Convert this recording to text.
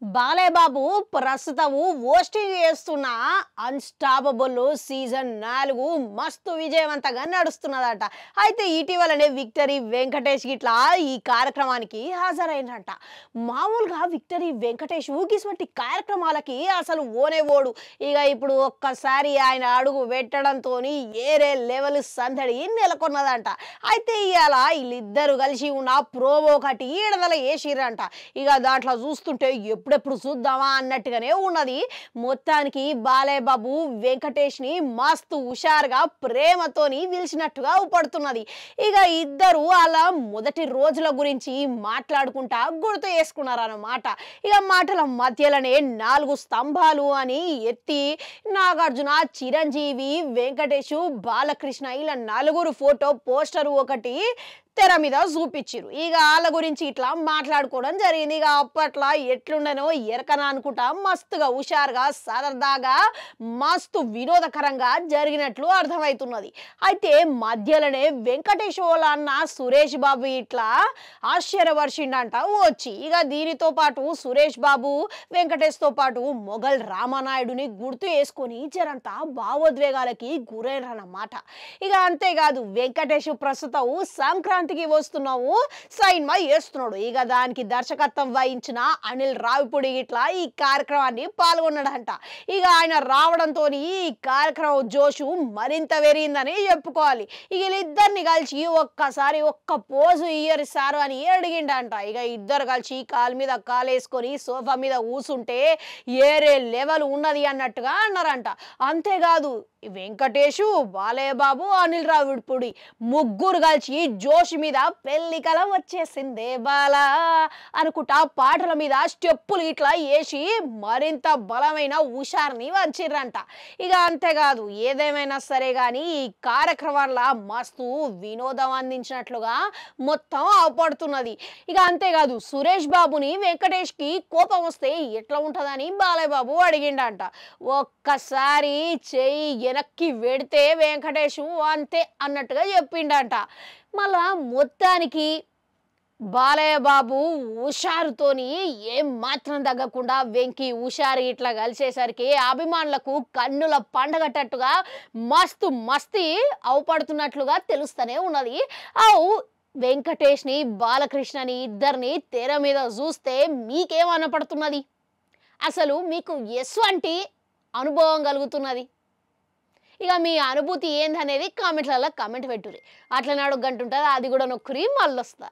బాలయ్య బాబు ప్రస్తుతము హోస్టింగ్ చేస్తున్న unstoppable season 4 మస్తు విజయవంతంగా నడుస్తున్నదట. అయితే ఇటీవలనే విక్టరీ వెంకటేష్ గిట్లా ఈ కార్యక్రమానికి హాజరైందంట. మామూలుగా విక్టరీ వెంకటేష్ గిటువంటి కార్యక్రమాలకి అసలు ఓడు. ఇక ఇప్పుడు ఒక్కసారి ఆయన అడుగు పెట్టడంతోని ఏరే లెవెల్ సందడి నెలకొన్నదంట. అయితే ఇవాళ వీళ్ళిద్దరు కలిసి ఉన్న ప్రోమో ఒకటి ఈడదల వేసిర్రంట. ఇక దాంట్లో చూస్తుంటే ఎప్పుడెప్పుడు చూద్దామా అన్నట్టుగానే ఉన్నది. మొత్తానికి బాలయ్య బాబు వెంకటేష్ని మస్తు హుషారుగా ప్రేమతోని పిలిచినట్టుగా పడుతున్నది. ఇక ఇద్దరు అలా మొదటి రోజుల గురించి మాట్లాడుకుంటా గుర్తు చేసుకున్నారన్నమాట. ఇక మాటల మధ్యలోనే 4 స్తంభాలు అని ఎత్తి నాగార్జున, చిరంజీవి, వెంకటేష్, బాలకృష్ణ ఇలా 4 ఫోటో పోస్టర్ ఒకటి తెర మీద చూపించారు. ఇక వాళ్ళ గురించి ఇట్లా మాట్లాడుకోవడం జరిగింది. ఇక అప్పట్లో ఎట్లుండనో ఎరకనా అనుకుంటా మస్తుగా హుషారుగా సరదాగా మస్తు వినోదకరంగా జరిగినట్లు అర్థమవుతున్నది. అయితే మధ్యలోనే వెంకటేష్ వాళ్ళ అన్న సురేష్ బాబు ఇట్లా ఆశ్చర్యపరిచిండంట వచ్చి. ఇక దీనితో పాటు సురేష్ బాబు వెంకటేష్తో పాటు మొఘల్ రామానాయుడుని గుర్తు వేసుకొని జరంతా భావోద్వేగాలకి గురైనమాట. ఇక అంతేకాదు వెంకటేష్ ప్రస్తుతం సంక్రాంతికి వస్తున్నావు సైన్మా చేస్తున్నాడు. ఇక దానికి దర్శకత్వం వహించిన అనిల్ రావిపూడి ఇట్లా ఈ కార్యక్రమాన్ని పాల్గొన్నాడంట. ఇక ఆయన రావడంతో ఈ కార్యక్రమం జోషు మరింత పెరిగిందని చెప్పుకోవాలి. ఇక వీళ్ళిద్దరిని కలిసి ఒక్కసారి ఒక్క పోజు ఇయ్యరిస్తారు అని అడిగిండంట. ఇక ఇద్దరు కలిసి కాలు మీద కాలేసుకొని సోఫా మీద కూసుంటే ఏరే లెవెల్ ఉన్నది అన్నట్టుగా అన్నారంట. అంతేకాదు వెంకటేష్, బాలయ్య బాబు, అనిల్ రావిపూడి ముగ్గురు కలిసి జోష్ మీద పెళ్లికల వచ్చేసిందే బాలా అనుకుంటా పాటల మీద స్టెప్పులు ఇట్లా వేసి మరింత బలమైన హుషార్ని వంచిర్రంట. ఇక అంతేకాదు ఏదేమైనా సరే కానీ ఈ కార్యక్రమాల మస్తు వినోదం అందించినట్లుగా మొత్తం అవపడుతున్నది. ఇక అంతేకాదు సురేష్ బాబుని వెంకటేష్కి కోపం వస్తే ఎట్లా ఉంటుందని బాలయ్య బాబు అడిగిండంట. ఒక్కసారి చెయ్యి వెనక్కి వెడితే వెంకటేష్ అంతే అన్నట్టుగా చెప్పిండంట. మళ్ళా మొత్తానికి బాలయ్య బాబు హుషారుతోని ఏం మాత్రం తగ్గకుండా వెంకి హుషారు ఇట్లా కలిసేసరికి అభిమానులకు కన్నుల పండగట్టట్టుగా మస్తు మస్తీ అవపడుతున్నట్లుగా తెలుస్తూనే ఉన్నది. వెంకటేష్ని, బాలకృష్ణని ఇద్దరిని తెర మీద చూస్తే మీకేమనపడుతున్నది? అసలు మీకు ఎటువంటి అనుభవం కలుగుతున్నది? ఇక మీ అనుభూతి ఏందనేది కామెంట్లలో కామెంట్ పెట్టుర్రి. అట్లనే అడుగు గంట ఉంటుంది, అది కూడా నొక్కురి మళ్ళొస్తా.